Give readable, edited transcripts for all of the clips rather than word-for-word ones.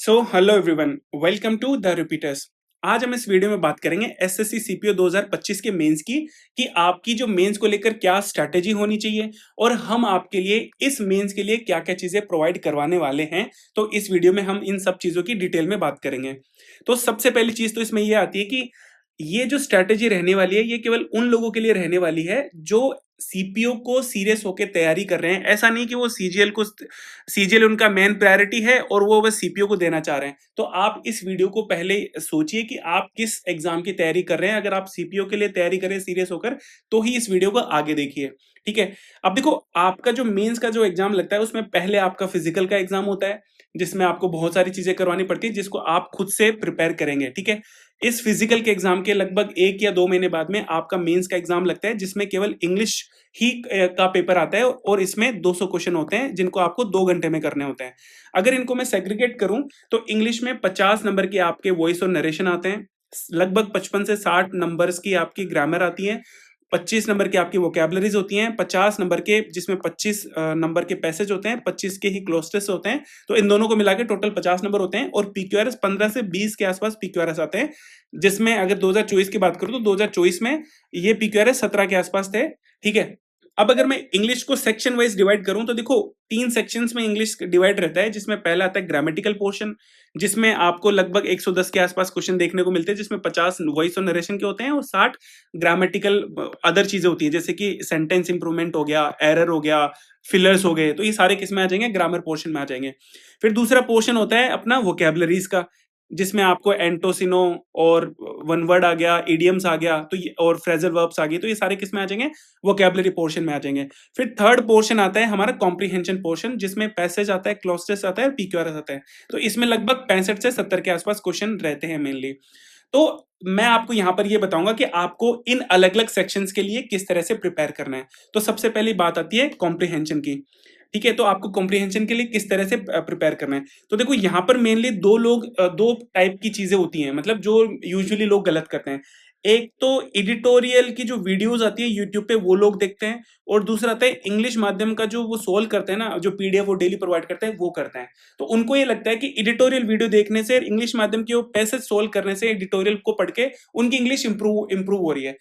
So hello everyone, welcome to the repeaters. आज हम इस वीडियो में बात करेंगे एसएससी सीपीओ 2025 के मेंस की कि आपकी जो मेंस को लेकर क्या स्ट्रैटेजी होनी चाहिए और हम आपके लिए इस मेंस के लिए क्या क्या चीजें प्रोवाइड करवाने वाले हैं। तो इस वीडियो में हम इन सब चीजों की डिटेल में बात करेंगे। तो सबसे पहली चीज तो इसमें यह आती है कि ये जो स्ट्रैटेजी रहने वाली है ये केवल उन लोगों के लिए रहने वाली है जो सीपीओ को सीरियस होकर तैयारी कर रहे हैं। ऐसा नहीं कि वो सीजीएल उनका मेन प्रायोरिटी है और वो बस सीपीओ को देना चाह रहे हैं। तो आप इस वीडियो को पहले सोचिए कि आप किस एग्जाम की तैयारी कर रहे हैं। अगर आप सीपीओ के लिए तैयारी कर रहे हैं सीरियस होकर तो ही इस वीडियो को आगे देखिए। ठीक है। अब देखो, आपका जो मेंस का जो एग्जाम लगता है उसमें पहले आपका फिजिकल का एग्जाम होता है जिसमें आपको बहुत सारी चीजें करवानी पड़ती है जिसको आप खुद से प्रिपेयर करेंगे। ठीक है। इस फिजिकल के एग्जाम के लगभग 1 या 2 महीने बाद में आपका मेंस का एग्जाम लगता है जिसमें केवल इंग्लिश ही का पेपर आता है और इसमें 200 क्वेश्चन होते हैं जिनको आपको 2 घंटे में करने होते हैं। अगर इनको मैं सेग्रीगेट करूं तो इंग्लिश में 50 नंबर के आपके वॉइस और नरेशन आते हैं, लगभग 55 से 60 नंबर्स की आपकी ग्रामर आती है, 25 नंबर की आपकी वोकैबुलरीज होती हैं, 50 नंबर के जिसमें 25 नंबर के पैसेज होते हैं, 25 के ही क्लोज टेस्ट होते हैं। तो इन दोनों को मिला के टोटल 50 नंबर होते हैं और पीक्यूआरएस 15 से 20 के आसपास पीक्यूआरएस आते हैं, जिसमें अगर 2024 की बात करूं तो 2024 में ये पीक्यूआरएस 17 के आसपास थे। ठीक है। अब अगर मैं इंग्लिश को सेक्शन वाइज डिवाइड करूं तो देखो, 3 सेक्शंस में इंग्लिश डिवाइड रहता है जिसमें पहला आता है ग्रामेटिकल पोर्शन, जिसमें आपको लगभग 110 के आसपास क्वेश्चन देखने को मिलते हैं, जिसमें 50 वॉइस और नरेशन के होते हैं और 60 ग्रामेटिकल अदर चीजें होती है जैसे कि सेंटेंस इंप्रूवमेंट हो गया, एरर हो गया, फिलर्स हो गए। तो ये सारे किस में आ जाएंगे? ग्रामर पोर्शन में आ जाएंगे। फिर दूसरा पोर्शन होता है अपना वोकैबुलरीज का, जिसमें आपको एंटोसिनो और वन वर्ड आ गया, इडियम्स आ गया, तो ये और फ्रेजल वर्ब्स आ गई। तो ये सारे किस में आ जाएंगे? वोकैबुलरी पोर्शन में आ जाएंगे। फिर थर्ड पोर्शन आता है हमारा कॉम्प्रिहेंशन पोर्शन, जिसमें पैसेज आता है, क्लॉज टेस्ट आता है और पीक्यूआरएस आता है। तो इसमें लगभग 65 से 70 के आसपास क्वेश्चन रहते हैं मेनली। तो मैं आपको यहां पर ये बताऊंगा कि आपको इन अलग अलग सेक्शंस के लिए किस तरह से प्रिपेयर करना है। तो सबसे पहली बात आती है कॉम्प्रिहेंशन की। ठीक है। तो आपको कॉम्प्रिहेंशन के लिए किस तरह से प्रिपेयर करना है? तो देखो, यहां पर मेनली दो टाइप की चीजें होती हैं, मतलब जो यूजुअली लोग गलत करते हैं। एक तो एडिटोरियल की जो वीडियोस आती है यूट्यूब पे वो लोग देखते हैं, और दूसरा आता है इंग्लिश माध्यम का जो वो सोल्व करते हैं ना, जो पीडीएफ वो डेली प्रोवाइड करते हैं वो करते हैं। तो उनको ये लगता है कि एडिटोरियल वीडियो देखने से, इंग्लिश माध्यम के वो पैसेज सोल्व करने से, एडिटोरियल को पढ़ के उनकी इंग्लिश इंप्रूव हो रही है।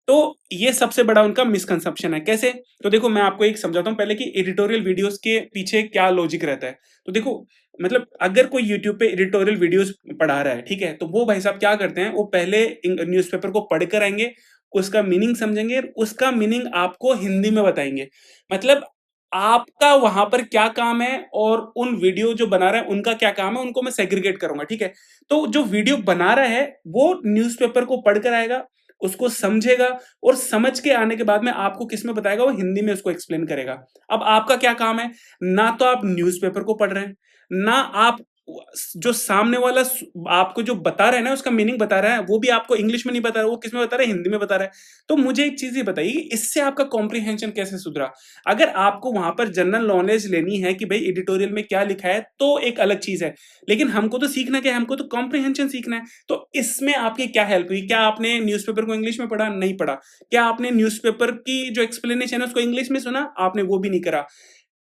तो ये सबसे बड़ा उनका मिसकंसेप्शन है। कैसे? तो देखो, मैं आपको एक समझाता हूँ पहले कि एडिटोरियल वीडियोस के पीछे क्या लॉजिक रहता है। तो देखो, मतलब अगर कोई यूट्यूब पे एडिटोरियल वीडियोस पढ़ा रहा है, ठीक है, तो वो भाई साहब क्या करते हैं, वो पहले न्यूज़पेपर को पढ़ कर आएंगे, उसका मीनिंग समझेंगे, उसका मीनिंग आपको हिंदी में बताएंगे। मतलब आपका वहां पर क्या काम है और उन वीडियो जो बना रहा है उनका क्या काम है, उनको मैं सेग्रीगेट करूंगा। ठीक है। तो जो वीडियो बना रहा है वो न्यूज़पेपर को पढ़कर आएगा, उसको समझेगा, और समझ के आने के बाद में आपको किसमें बताएगा? वो हिंदी में उसको एक्सप्लेन करेगा। अब आपका क्या काम है? ना तो आप न्यूज़पेपर को पढ़ रहे हैं, ना आप जो सामने वाला आपको जो बता रहा है ना, उसका मीनिंग बता रहा है, वो भी आपको इंग्लिश में नहीं बता रहा, वो किसमें बता रहा है? हिंदी में बता रहा है। तो मुझे एक चीज ये बताइए, इससे आपका कॉम्प्रिहेंशन कैसे सुधरा? अगर आपको वहां पर जनरल नॉलेज लेनी है कि भाई एडिटोरियल में क्या लिखा है तो एक अलग चीज है, लेकिन हमको तो सीखना क्या है? हमको तो कॉम्प्रिहेंशन सीखना है। तो इसमें आपकी क्या हेल्प हुई? क्या आपने न्यूज़पेपर को इंग्लिश में पढ़ा? नहीं पढ़ा। क्या आपने न्यूज़पेपर की जो एक्सप्लेनेशन है उसको इंग्लिश में सुना? आपने वो भी नहीं करा।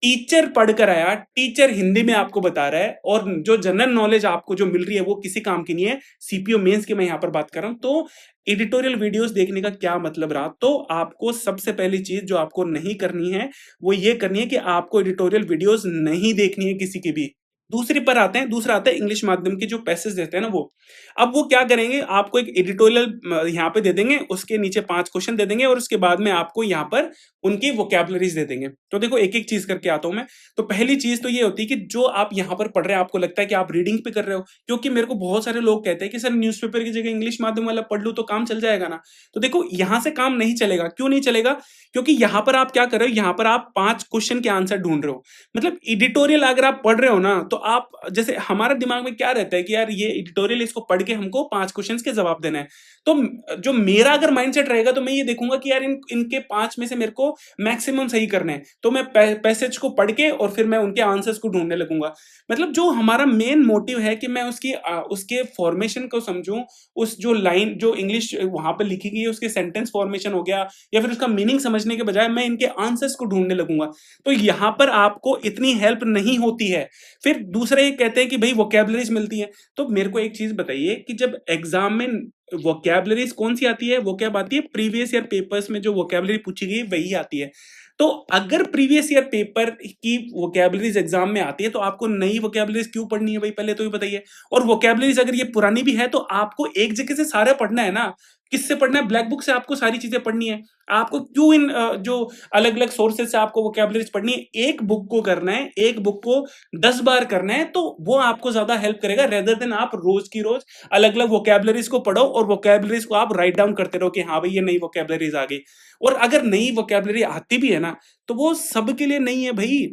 टीचर पढ़कर आया, टीचर हिंदी में आपको बता रहा है, और जो जनरल नॉलेज आपको जो मिल रही है वो किसी काम की नहीं है। सीपीओ मेंस की मैं यहां पर बात कर रहा हूं। तो एडिटोरियल वीडियोस देखने का क्या मतलब रहा? तो आपको सबसे पहली चीज जो आपको नहीं करनी है वो ये करनी है कि आपको एडिटोरियल वीडियोस नहीं देखनी है किसी की भी। दूसरी पर आते हैं, दूसरा आता है इंग्लिश माध्यम के जो पैसेज देते हैं ना वो। अब वो क्या करेंगे, आपको एक एडिटोरियल यहाँ पे दे देंगे, उसके नीचे 5 क्वेश्चन दे देंगे और उसके बाद में आपको यहाँ पर उनकी वोकैबुलरीज दे देंगे। तो देखो, एक एक चीज करके आता हूं मैं। तो पहली चीज तो ये होती है कि जो आप यहाँ पर पढ़ रहे हैं, आपको लगता है कि आप रीडिंग पे कर रहे हो, क्योंकि मेरे को बहुत सारे लोग कहते हैं कि सर न्यूज़पेपर की जगह इंग्लिश माध्यम वाला पढ़ लूं तो काम चल जाएगा ना। तो देखो, यहां से काम नहीं चलेगा। क्यों नहीं चलेगा? क्योंकि यहां पर आप क्या कर रहे हो, यहां पर आप 5 क्वेश्चन के आंसर ढूंढ रहे हो। मतलब एडिटोरियल अगर आप पढ़ रहे हो ना, तो आप जैसे हमारा दिमाग में क्या रहता है कि यार ये एडिटोरियल, इसको पढ़ के हमको 5 क्वेश्चंस के जवाब देना है। तो जो मेरा अगर माइंडसेट रहेगा तो मैं ये देखूंगा कि यार इनके 5 में से मेरे को मैक्सिमम सही करने हैं, तो मैं पैसेज को पढ़ के और फिर मैं उनके आंसर्स को ढूंढने लगूंगा। मतलब जो हमारा मेन मोटिव है कि मैं उसके फॉर्मेशन को समझूं, उस जो लाइन जो इंग्लिश वहां पर लिखी गई है उसके सेंटेंस फॉर्मेशन हो गया, या फिर उसका मीनिंग समझने के बजाय मैं इनके आंसर्स को ढूंढने लगूंगा। तो यहां पर आपको इतनी हेल्प नहीं होती है। फिर दूसरा ये कहते हैं कि भाई वोकैबुलरीज मिलती है। तो मेरे को एक चीज बताइए कि जब एग्जाम में वोकैबुलरीज कौन सी आती है, वो क्या आती है, प्रीवियस ईयर पेपर्स में जो वोकैबुलरी पूछी गई है वही आती है। तो अगर प्रीवियस ईयर पेपर की वोकैबुलरीज एग्जाम में आती है तो आपको नई वोकैबुलरीज क्यों पढ़नी है भाई, पहले तो ये बताइए। और वोकैबुलरीज अगर ये पुरानी भी है तो आपको एक जगह से सारा पढ़ना है ना, किससे पढ़ना है, ब्लैक बुक से आपको सारी चीजें पढ़नी है। आपको क्यों इन जो अलग अलग सोर्सेज से आपको वोकैबुलरीज पढ़नी है, एक बुक को करना है, एक बुक को 10 बार करना है, तो वो आपको ज्यादा हेल्प करेगा रेदर देन आप रोज की रोज अलग अलग वोकैबुलरीज को पढ़ो और वोकैबुलरीज को आप राइट डाउन करते रहो कि हाँ भाई ये नई वोकैबुलरीज आ गई। और अगर नई वोकैबुलरी आती भी है ना तो वो सबके लिए नहीं है भाई,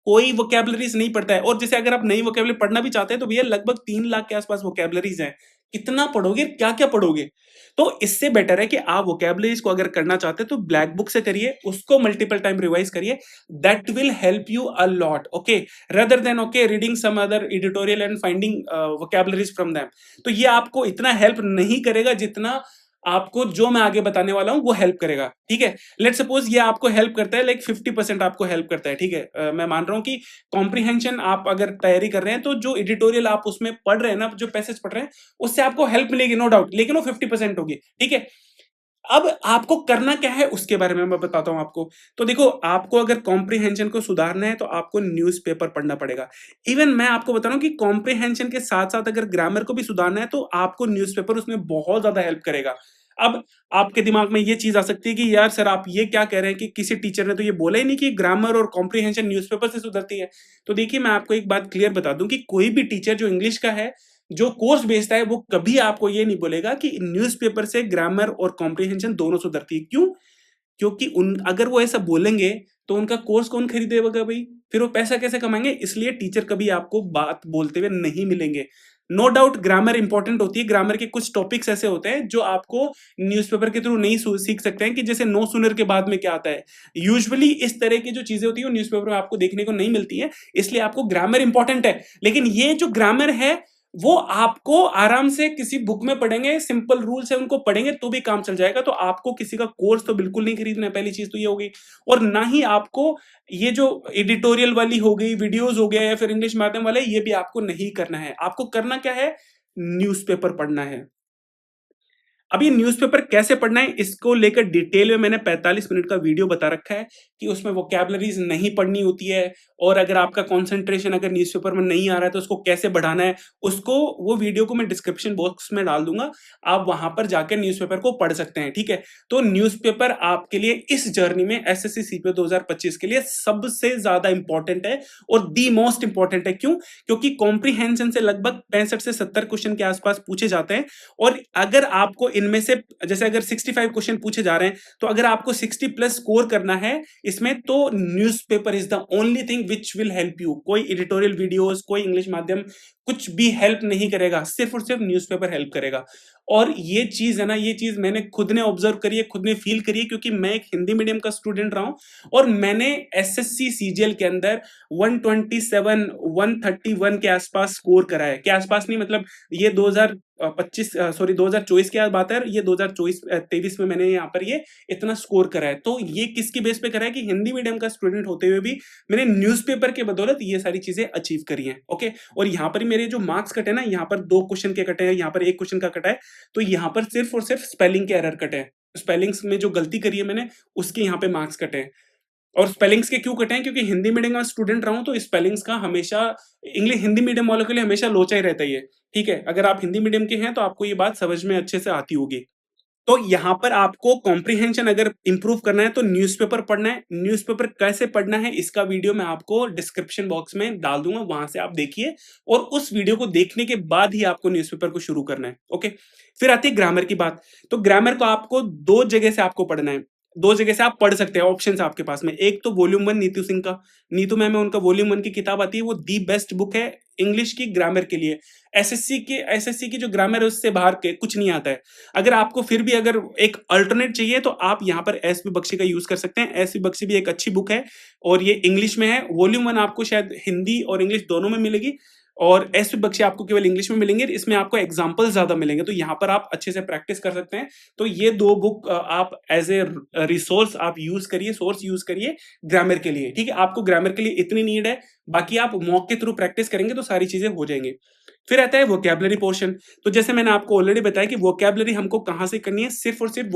कोई वोकैबुलरीज नहीं पढ़ता है। और जैसे अगर आप नई वोकैबुलरी पढ़ना भी चाहते हैं तो भैया लगभग 3 लाख के आसपास वोकैबुलरीज हैं, कितना पढ़ोगे, क्या क्या पढ़ोगे। तो इससे बेटर है कि आप वोकैबुलरीज को अगर करना चाहते हैं तो ब्लैक बुक से करिए, उसको मल्टीपल टाइम रिवाइज करिए, that will help you a lot, okay, rather than okay reading some other editorial and finding vocabularies from them. तो ये आपको इतना हेल्प नहीं करेगा जितना आपको जो मैं आगे बताने वाला हूं वो हेल्प करेगा, ठीक है। लेट सपोज ये आपको हेल्प करता है, लाइक 50% आपको हेल्प करता है, ठीक है। मैं मान रहा हूं कि कॉम्प्रिहेंशन आप अगर तैयारी कर रहे हैं तो जो एडिटोरियल आप उसमें पढ़ रहे हैं ना, जो पैसेज पढ़ रहे हैं उससे आपको हेल्प मिलेगी नो डाउट, लेकिन वो 50% होगी, ठीक है। अब आपको करना क्या है उसके बारे में मैं बताता हूं आपको। तो देखो, आपको अगर कॉम्प्रिहेंशन को सुधारना है तो आपको न्यूज़पेपर पढ़ना पड़ेगा। इवन मैं आपको बता रहा हूं कि कॉम्प्रिहेंशन के साथ साथ अगर ग्रामर को भी सुधारना है तो आपको न्यूज़पेपर उसमें बहुत ज्यादा हेल्प करेगा। अब आपके दिमाग में ये चीज आ सकती है कि यार सर आप ये क्या कह रहे हैं कि किसी टीचर ने तो ये बोला ही नहीं कि ग्रामर और कॉम्प्रिहेंशन न्यूज़पेपर से सुधरती है। तो देखिए, मैं आपको एक बात क्लियर बता दूं कि कोई भी टीचर जो इंग्लिश का है, जो कोर्स बेचता है, वो कभी आपको ये नहीं बोलेगा कि न्यूज़पेपर से ग्रामर और कॉम्प्रिहेंशन दोनों सुधरती है। क्यों? क्योंकि उन अगर वो ऐसा बोलेंगे तो उनका कोर्स कौन खरीदेगा भाई? फिर वो पैसा कैसे कमाएंगे? इसलिए टीचर कभी आपको बात बोलते हुए नहीं मिलेंगे। नो डाउट ग्रामर इंपॉर्टेंट होती है, ग्रामर के कुछ टॉपिक्स ऐसे होते हैं जो आपको न्यूज़पेपर के थ्रू नहीं सीख सकते हैं, कि जैसे नो सूनर के बाद में क्या आता है। यूजुअली इस तरह की जो चीजें होती है वो न्यूज़पेपर में आपको देखने को नहीं मिलती है, इसलिए आपको ग्रामर इंपॉर्टेंट है। लेकिन ये जो ग्रामर है वो आपको आराम से किसी बुक में पढ़ेंगे, सिंपल रूल्स है उनको पढ़ेंगे तो भी काम चल जाएगा। तो आपको किसी का कोर्स तो बिल्कुल नहीं खरीदना है, पहली चीज तो ये हो गई। और ना ही आपको ये जो एडिटोरियल वाली हो गई, वीडियोस हो गया या फिर इंग्लिश माध्यम वाले, ये भी आपको नहीं करना है। आपको करना क्या है? न्यूज़पेपर पढ़ना है। अब ये न्यूज़पेपर कैसे पढ़ना है इसको लेकर डिटेल में मैंने 45 मिनट का वीडियो बता रखा है कि उसमें वोकैबुलरीज नहीं पढ़नी होती है, और अगर आपका कंसंट्रेशन अगर न्यूज़पेपर में नहीं आ रहा है तो उसको कैसे बढ़ाना है, उसको वो वीडियो को मैं डिस्क्रिप्शन बॉक्स में डाल दूंगा। आप वहां पर जाकर न्यूज़पेपर को पढ़ सकते हैं, ठीक है। तो न्यूज़पेपर आपके लिए इस जर्नी में एसएससी सीपीओ 2025 के लिए सबसे ज्यादा इंपॉर्टेंट है और दी मोस्ट इंपॉर्टेंट है। क्यों? क्योंकि कॉम्प्रीहेंशन से लगभग 65 से 70 क्वेश्चन के आसपास पूछे जाते हैं, और अगर आपको इनमें से जैसे अगर 65 क्वेश्चन पूछे जा रहे हैं तो अगर आपको 60 प्लस स्कोर करना है इसमें, तो newspaper is the only thing which will help you. कोई एडिटोरियल वीडियोस, कोई इंग्लिश माध्यम कुछ भी हेल्प नहीं करेगा, सिर्फ और सिर्फ न्यूज़पेपर हेल्प करेगा। और ये चीज है ना, ये चीज मैंने खुद ने ऑब्जर्व करी है, खुद ने फील करी है, क्योंकि मैं एक हिंदी मीडियम का स्टूडेंट रहा हूं और मैंने एसएससी सीजीएल के अंदर 127 131 के आसपास स्कोर करा है। के आसपास नहीं, मतलब ये 2025 सॉरी 2024 की बात है, ये 2023 में मैंने यहाँ पर ये इतना स्कोर करा है। तो ये किसकी बेस पे करा है कि हिंदी मीडियम का स्टूडेंट होते हुए भी मैंने न्यूज़पेपर के बदौलत ये सारी चीजें अचीव करी हैं, ओके। और यहाँ पर मेरे जो मार्क्स कटे ना, यहाँ पर 2 क्वेश्चन के कटे हैं, यहाँ पर 1 क्वेश्चन का कटा है, तो यहाँ पर सिर्फ और सिर्फ स्पेलिंग के एरर कटे हैं। स्पेलिंग्स में जो गलती करी है मैंने, उसके यहाँ पे मार्क्स कटे हैं। और स्पेलिंग्स के क्यों कटे हैं? क्योंकि हिंदी मीडियम का स्टूडेंट रहा हूं तो स्पेलिंग्स का हमेशा इंग्लिश हिंदी मीडियम वालों के लिए हमेशा लोचा ही रहता ही है, ठीक है। अगर आप हिंदी मीडियम के हैं तो आपको ये बात समझ में अच्छे से आती होगी। तो यहां पर आपको कॉम्प्रिहेंशन अगर इंप्रूव करना है तो न्यूज़पेपर पढ़ना है। न्यूज़पेपर कैसे पढ़ना है इसका वीडियो मैं आपको डिस्क्रिप्शन बॉक्स में डाल दूंगा, वहां से आप देखिए, और उस वीडियो को देखने के बाद ही आपको न्यूज़पेपर को शुरू करना है, ओके। फिर आती है ग्रामर की बात। तो ग्रामर को आपको 2 जगह से आपको पढ़ना है, 2 जगह से आप पढ़ सकते हैं, ऑप्शन आपके पास में। एक तो वॉल्यूम 1 नीतू सिंह का, नीतू मैम है उनका वॉल्यूम 1 की किताब आती है, वो दी बेस्ट बुक है इंग्लिश की ग्रामर के लिए। एसएससी की जो ग्रामर है उससे बाहर के कुछ नहीं आता है। अगर आपको फिर भी अगर एक अल्टरनेट चाहिए तो आप यहाँ पर एसपी बख्शी का यूज कर सकते हैं। एसपी बख्शी भी एक अच्छी बुक है और ये इंग्लिश में है। वॉल्यूम 1 आपको शायद हिंदी और इंग्लिश दोनों में मिलेगी, और एसपी बख्शी आपको केवल इंग्लिश में मिलेंगे, इसमें आपको एग्जाम्पल ज्यादा मिलेंगे, तो यहाँ पर आप अच्छे से प्रैक्टिस कर सकते हैं। तो ये 2 बुक आप एज ए रिसोर्स आप यूज करिए, सोर्स यूज करिए ग्रामर के लिए, ठीक है। आपको ग्रामर के लिए इतनी नीड है, बाकी आप मॉक के थ्रू प्रैक्टिस करेंगे तो सारी चीजें हो जाएंगी। फिर आता है वोकैबुलरी पोर्शन। तो जैसे मैंने आपको ऑलरेडी बताया कि वोकैबुलरी हमको कहां से करनी है, सिर्फ और सिर्फ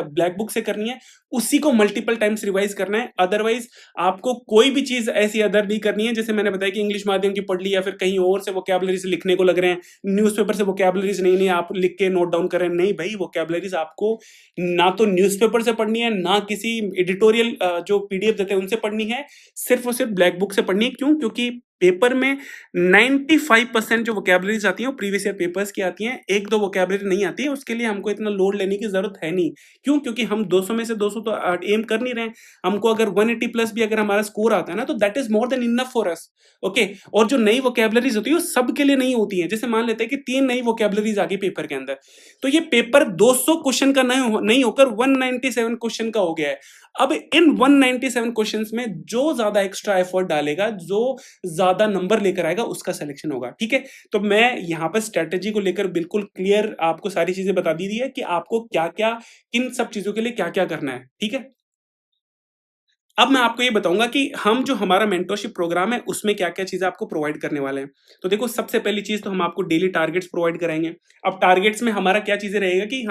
ब्लैक बुक से करनी है, उसी को मल्टीपल टाइम्स रिवाइज करना है। अदरवाइज आपको कोई भी चीज ऐसी अदर नहीं करनी है। जैसे मैंने बताया कि इंग्लिश माध्यम की पढ़ ली या फिर कहीं और से वोकैबुलरी से लिखने को लग रहे हैं, न्यूज़पेपर से वोकैबुलरीज नहीं नहीं आप लिख के नोट डाउन कर रहे हैं, नहीं भाई, वोकैबुलरीज आपको ना तो न्यूज़पेपर से पढ़नी है, ना किसी एडिटोरियल जो पीडीएफ देते हैं उनसे पढ़नी है, सिर्फ और सिर्फ ब्लैक बुक से पढ़नी है। क्यों? क्योंकि पेपर में 95% जो वोकैबुलरीज आती हैं वो प्रीवियस ईयर पेपर्स की आती हैं, एक दो वोकैबुलरी नहीं आती है, उसके लिए हमको इतना लोड लेने की जरूरत है नहीं। क्यों? क्योंकि हम 200 में से 200 तो एम कर नहीं रहे हैं। हमको अगर 180 प्लस भी अगर हमारा स्कोर आता है ना, तो that is more than enough for us. Okay. और जो नई वोकैबुलरीज होती है वो सबके लिए नहीं होती है। जैसे मान लेते हैं कि 3 नई वोकैबुलरीज आ गई पेपर के अंदर, तो ये पेपर 200 क्वेश्चन का नहीं होकर 197 क्वेश्चन का हो गया है। अब इन 197 क्वेश्चंस में जो ज्यादा एक्स्ट्रा एफर्ट डालेगा, जो ज्यादा नंबर लेकर आएगा, उसका सिलेक्शन होगा, ठीक है। तो मैं यहाँ पर स्ट्रेटेजी को लेकर बिल्कुल क्लियर आपको सारी चीजें बता दी है कि आपको क्या क्या, किन सब चीजों के लिए क्या क्या करना है, ठीक है। अब मैं आपको ये बताऊंगा कि हम जो हमारा मेंटरशिप प्रोग्राम है उसमें क्या-क्या चीजें आपको प्रोवाइड करने वाले हैं। तो देखो, सबसे पहली चीज तो हम आपको डेली टारगेट्स प्रोवाइड कराएंगे। अब टारगेट्स में हमारा क्या चीजें रहेगा कि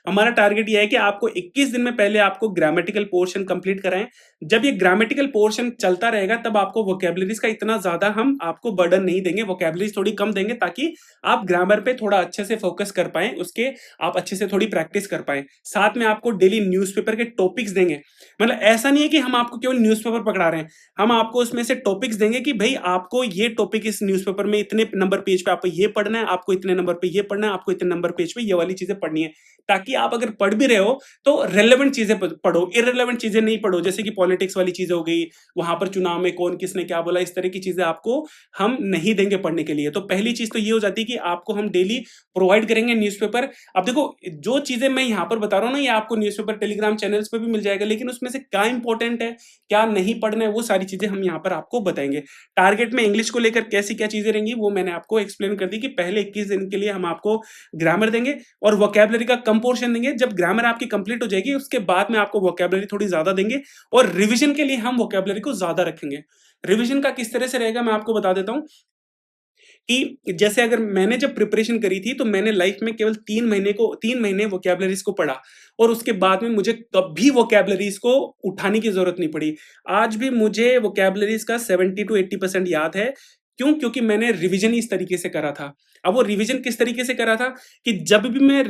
हमारा टारगेट ये है कि आपको 21 दिन में पहले आपको ग्रामेटिकल पोर्शन कंप्लीट कराएं। जब ये ग्रामेटिकल पोर्शन चलता रहेगा तब आपको वोकैबुलरीज का इतना ज्यादा हम आपको बर्डन नहीं देंगे, वोकैबुलरीज थोड़ी कम देंगे, ताकि आप ग्रामर पे थोड़ा अच्छे से फोकस कर पाए, उसके आप अच्छे से थोड़ी प्रैक्टिस कर पाए। साथ में आपको डेली न्यूज़पेपर के टॉपिक्स देंगे। मतलब ऐसा नहीं है कि हम आपको केवल न्यूज़पेपर पकड़ा रहे हैं, हम आपको उसमें से टॉपिक्स देंगे कि भाई आपको ये टॉपिक इस न्यूज़पेपर में इतने नंबर पेज पे आपको ये पढ़ना है, आपको इतने नंबर पे ये पढ़ना है, आपको इतने नंबर पेज पे ये वाली चीजें पढ़नी है, ताकि आप अगर पढ़ भी रहे हो तो रेलेवेंट चीजें पढ़ो, इररेलेवेंट चीजें नहीं पढ़ो। जैसे कि पॉलिटिक्स वाली चीजें हो गई, वहां पर चुनाव में कौन किसने क्या बोला, इस तरह की चीजें आपको हम नहीं देंगे पढ़ने के लिए। तो पहली चीज तो ये हो जाती है कि आपको हम डेली प्रोवाइड करेंगे न्यूज़पेपर। अब देखो, जो चीजें मैं यहाँ पर बता रहा हूँ ना, ये आपको न्यूज़पेपर टेलीग्राम चैनल्स पे भी मिल जाएगा, लेकिन उसमें से क्या इंपॉर्टेंट है, क्या नहीं पढ़ना है, वो सारी चीजें हम यहाँ पर आपको बताएंगे। टारगेट में इंग्लिश को लेकर कैसी क्या चीजें रहेंगी वो मैंने आपको एक्सप्लेन कर दी कि पहले 21 दिन के लिए हम आपको ग्रामर देंगे और वोकैबुलरी का कम पोर्शन देंगे। जब ग्रामर आपकी कंप्लीट हो जाएगी उसके बाद में आपको वोकैबुलरी थोड़ी ज्यादा देंगे, और रिवीजन के लिए हम वोकैबुलरी को ज्यादा रखेंगे। रिवीजन का किस तरह से रहेगा मैं आपको बता देता हूं कि जैसे अगर मैंने जब प्रिपरेशन करी थी तो मैंने लाइफ में केवल 3 महीने वोकैबुलरीज को पढ़ा, और उसके बाद में मुझे कभी वोकैबुलरीज को उठाने की जरूरत नहीं पड़ी। आज भी मुझे वोकैबुलरीज का 70 to 80% याद है। क्यों? क्योंकि मैंने रिवीजन ही इस तरीके से करा था। अब वो रिवीजन किस तरीके से करा था कि जब भी मैं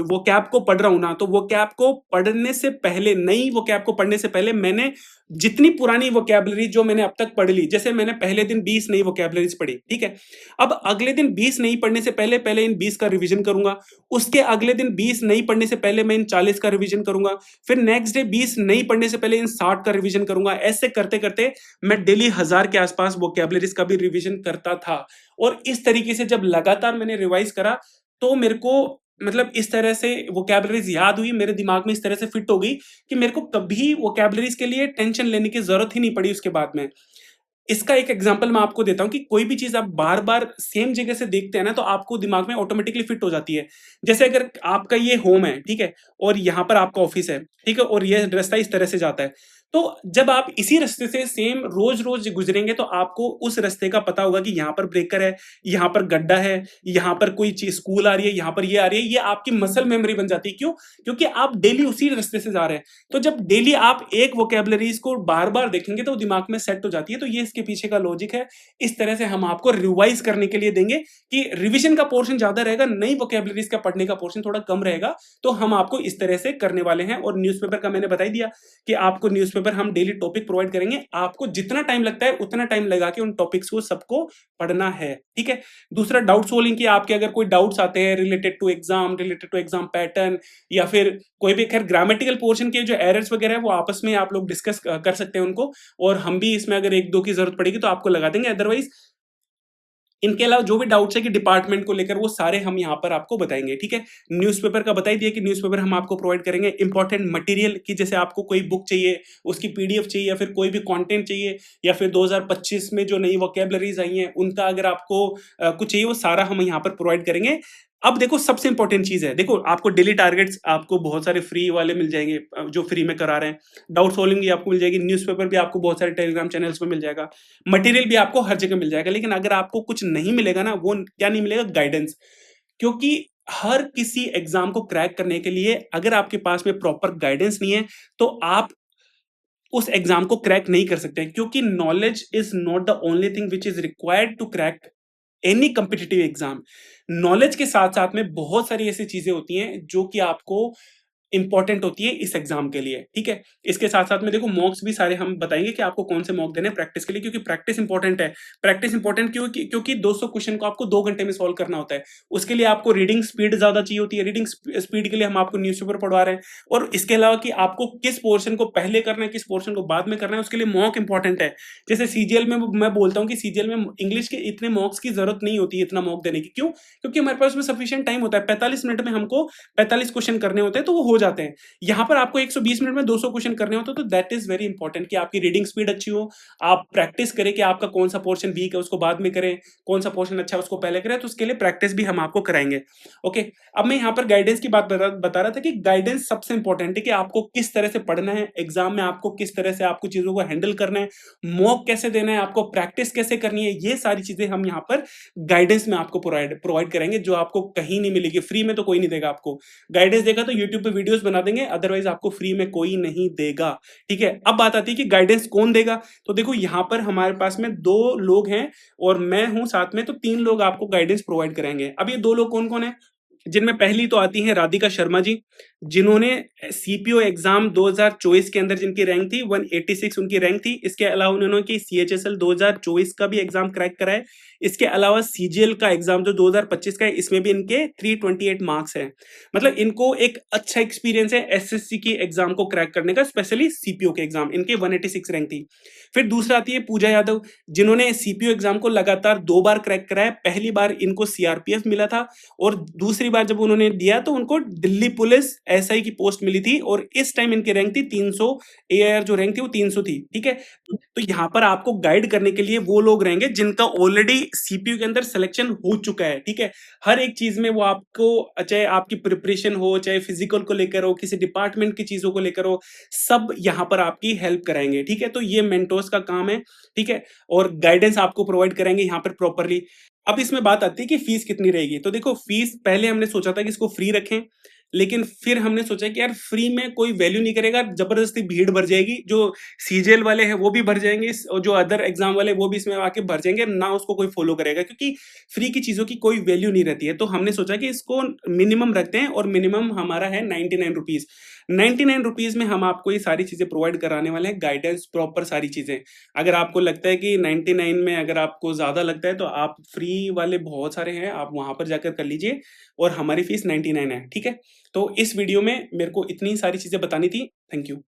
वो कैप को पढ़ रहा हूं ना, तो वो कैप को पढ़ने से पहले, नई वो कैप को पढ़ने से पहले मैंने जितनी पुरानी वोकैबुलरी जो मैंने अब तक पढ़ ली, जैसे मैंने पहले दिन 20 नई वोकैबुलरीज पढ़ी, ठीक है। अब अगले दिन 20 नहीं पढ़ने से पहले पहले इन 20 का रिवीजन करूंगा। उसके अगले दिन 20 नहीं पढ़ने से पहले मैं इन 40 का रिवीजन करूंगा। फिर नेक्स्ट डे 20 नहीं पढ़ने से पहले इन 60 का रिवीजन करूंगा। ऐसे करते करते मैं डेली 1000 के आसपास वोकैबुलरीज का भी रिवीजन करता था। और इस तरीके से जब लगातार मैंने रिवाइज करा, तो मेरे को मतलब इस तरह से वोकैबुलरीज याद हुई, मेरे दिमाग में इस तरह से फिट हो गई कि मेरे को कभी वोकैबुलरीज के लिए टेंशन लेने की जरूरत ही नहीं पड़ी उसके बाद में। इसका एक एग्जांपल मैं आपको देता हूं कि कोई भी चीज आप बार-बार सेम जगह से देखते हैं ना, तो आपको दिमाग में ऑटोमेटिकली फिट हो जाती है। जैसे अगर आपका ये होम है, ठीक है? और यहाँ पर आपका ऑफिस है, ठीक है? और ये रास्ता इस तरह से जाता है। तो जब आप इसी रास्ते से सेम रोज-रोज गुजरेंगे, तो आपको उस रास्ते का पता होगा कि यहाँ पर ब्रेकर है, यहाँ पर गड्ढा है, यहाँ पर कोई चीज स्कूल आ रही है, यहाँ पर ये आ रही है। ये आपकी मसल मेमोरी बन जाती है। क्यों? क्योंकि आप डेली उसी रास्ते से जा रहे हैं। तो जब डेली आप एक वोकैबुलरीज को बार-बार देखेंगे तो दिमाग में सेट हो जाती है। तो ये इसके पीछे का लॉजिक है। इस तरह से हम आपको रिवाइज करने के लिए देंगे कि रिवीजन का पोर्शन ज्यादा रहेगा, नई वोकैबुलरीज का पढ़ने का पोर्शन थोड़ा कम रहेगा। तो हम आपको इस तरह से करने वाले हैं। और न्यूज़पेपर का मैंने बता ही दिया कि आपको न्यूज़पेपर हम डेली टॉपिक प्रोवाइड करेंगे। आपको जितना टाइम लगता है उतना टाइम लगा के उन टॉपिक्स को सबको पढ़ना है, ठीक है। दूसरा, डाउट सोल्विंग की आपके अगर कोई डाउट्स आते हैं रिलेटेड टू एग्जाम पैटर्न, या फिर कोई भी, खैर ग्रामेटिकल पोर्शन के जो एरर्स वगैरह है वो आपस में आप लोग डिस्कस कर सकते हैं उनको, और हम भी इसमें अगर एक दो की जरूरत पड़ेगी तो आपको लगा देंगे। अदरवाइज इनके अलावा जो भी डाउट्स है कि डिपार्टमेंट को लेकर, वो सारे हम यहाँ पर आपको बताएंगे, ठीक है। न्यूज़पेपर का बता ही दिया कि न्यूज़पेपर हम आपको प्रोवाइड करेंगे। इंपॉर्टेंट मटेरियल की जैसे आपको कोई बुक चाहिए, उसकी पीडीएफ चाहिए, या फिर कोई भी कंटेंट चाहिए, या फिर 2025 में जो नई वोकैबुलरीज आई हैं उनका अगर आपको कुछ चाहिए, वो सारा हम यहाँ पर प्रोवाइड करेंगे। अब देखो सबसे इंपॉर्टेंट चीज है, देखो आपको डेली टारगेट्स आपको बहुत सारे फ्री वाले मिल जाएंगे, जो फ्री में करा रहे हैं। डाउट सॉल्विंग भी आपको मिल जाएगी, न्यूज़पेपर भी आपको बहुत सारे टेलीग्राम चैनल्स में मिल जाएगा, मटेरियल भी आपको हर जगह मिल जाएगा। लेकिन अगर आपको कुछ नहीं मिलेगा ना, वो क्या नहीं मिलेगा? गाइडेंस। क्योंकि हर किसी एग्जाम को क्रैक करने के लिए अगर आपके पास में प्रॉपर गाइडेंस नहीं है, तो आप उस एग्जाम को क्रैक नहीं कर सकते। क्योंकि knowledge is not the only thing which is required to crack any competitive exam. Knowledge के साथ साथ में बहुत सारी ऐसी चीजें होती हैं जो कि आपको इंपॉर्टेंट होती है इस एग्जाम के लिए, ठीक है। इसके साथ साथ में देखो मॉक्स भी सारे हम बताएंगे कि आपको कौन से मॉक देने प्रैक्टिस के लिए, क्योंकि प्रैक्टिस इंपॉर्टेंट है। प्रैक्टिस इंपॉर्टेंट क्यों? क्योंकि 200 क्वेश्चन को आपको 2 घंटे में सॉल्व करना होता है। उसके लिए आपको रीडिंग स्पीड ज्यादा चाहिए होती है। रीडिंग स्पीड के लिए हम आपको न्यूज़पेपर पढ़वा रहे हैं। और इसके अलावा कि आपको किस पोर्शन को पहले करना है, किस पोर्शन को बाद में करना है, उसके लिए मॉक इंपॉर्टेंट है। जैसे सीजीएल में मैं बोलता हूँ कि सीजीएल में इंग्लिश के इतने मॉक्स की जरूरत नहीं होती है, इतना मॉक देने की। क्यों? क्योंकि हमारे पास में सफिशिएंट टाइम होता है। 45 मिनट में हमको 45 क्वेश्चन करने होते हैं, तो वो हो जाते हैं। यहाँ पर आपको 120 मिनट में 200 क्वेश्चन करने होते हैं, तो दैट इज वेरी इंपॉर्टेंट कि आपकी रीडिंग स्पीड अच्छी हो। आप प्रैक्टिस करें कि आपका कौन सा पोर्शन वीक है उसको बाद में करें, कौन सा पोर्शन अच्छा है उसको पहले करें। तो उसके लिए प्रैक्टिस भी हम आपको कराएंगे। ओके, अब मैं यहाँ पर गाइडेंस की बात बता रहा था कि गाइडेंस सबसे इंपॉर्टेंट है कि आपको किस तरह से पढ़ना है, एग्जाम में आपको किस तरह से आपको चीजों को हैंडल करना है, मॉक कैसे देना है, आपको प्रैक्टिस कैसे करनी है। ये सारी चीजें हम यहाँ पर गाइडेंस में आपको प्रोवाइड करेंगे, जो आपको कहीं नहीं मिलेगी। फ्री में तो कोई नहीं देगा आपको। गाइडेंस देगा तो यूट्यूब पे वीडियोस बना देंगे, अदरवाइज आपको फ्री में कोई नहीं देगा, ठीक है। अब बात आती है कि गाइडेंस कौन देगा। तो देखो यहाँ पर हमारे पास में 2 लोग हैं और मैं हूं साथ में, तो 3 लोग आपको गाइडेंस प्रोवाइड करेंगे। अब ये 2 लोग कौन कौन है? जिनमें पहली तो आती है राधिका शर्मा जी, जिन्होंने सीपीओ एग्जाम 2024 के अंदर जिनकी रैंक थी 186 उनकी रैंक थी। इसके अलावा उन्होंने की सीएचएसएल 2024 का भी एग्जाम क्रैक करा है। इसके अलावा सीजीएल का एग्जाम जो 2025 का है, इसमें भी इनके 328 मार्क्स हैं। मतलब इनको एक अच्छा एक्सपीरियंस है एसएससी की एग्जाम को क्रैक करने का, स्पेशली सीपीओ के एग्जाम। इनके 186 रैंक थी। फिर दूसरा आती है पूजा यादव, जिन्होंने सीपीओ एग्जाम को लगातार 2 बार क्रैक करा है। पहली बार इनको सीआरपीएफ मिला था, और दूसरी बार जब उन्होंने दिया तो उनको दिल्ली पुलिस एसआई की पोस्ट मिली थी, और इस टाइम इनकी रैंक थी 300। एआईआर जो रैंक थी वो 300 थी, ठीक है। तो यहाँ पर आपको गाइड करने के लिए वो लोग रहेंगे जिनका ऑलरेडी सीपीयू के अंदर सिलेक्शन हो चुका है, ठीक है। हर एक चीज में वो आपको, चाहे आपकी प्रिपरेशन हो, चाहे फिजिकल को लेकर हो, किसी डिपार्टमेंट की चीजों को लेकर हो, सब यहाँ पर आपकी हेल्प कराएंगे, ठीक है। तो ये मेंटोर्स का काम है, ठीक है। और गाइडेंस आपको प्रोवाइड करेंगे यहाँ पर प्रॉपरली। अब इसमें बात आती है कि फीस कितनी रहेगी। तो देखो फीस पहले हमने सोचा था कि इसको फ्री रखें, लेकिन फिर हमने सोचा कि यार फ्री में कोई वैल्यू नहीं करेगा, जबरदस्ती भीड़ भर जाएगी। जो सीजीएल वाले हैं वो भी भर जाएंगे, और जो अदर एग्जाम वाले वो भी इसमें आके भर जाएंगे ना, उसको कोई फॉलो करेगा, क्योंकि फ्री की चीजों की कोई वैल्यू नहीं रहती है। तो हमने सोचा कि इसको मिनिमम रखते हैं, और मिनिमम हमारा है 99 रुपीज। 99 रुपीज में हम आपको ये सारी चीजें प्रोवाइड कराने वाले हैं, गाइडेंस प्रॉपर सारी चीजें। अगर आपको लगता है कि 99 में अगर आपको ज्यादा लगता है, तो आप फ्री वाले बहुत सारे हैं, आप वहां पर जाकर कर लीजिए, और हमारी फीस 99 है, ठीक है। तो इस वीडियो में मेरे को इतनी सारी चीजें बतानी थी। Thank you.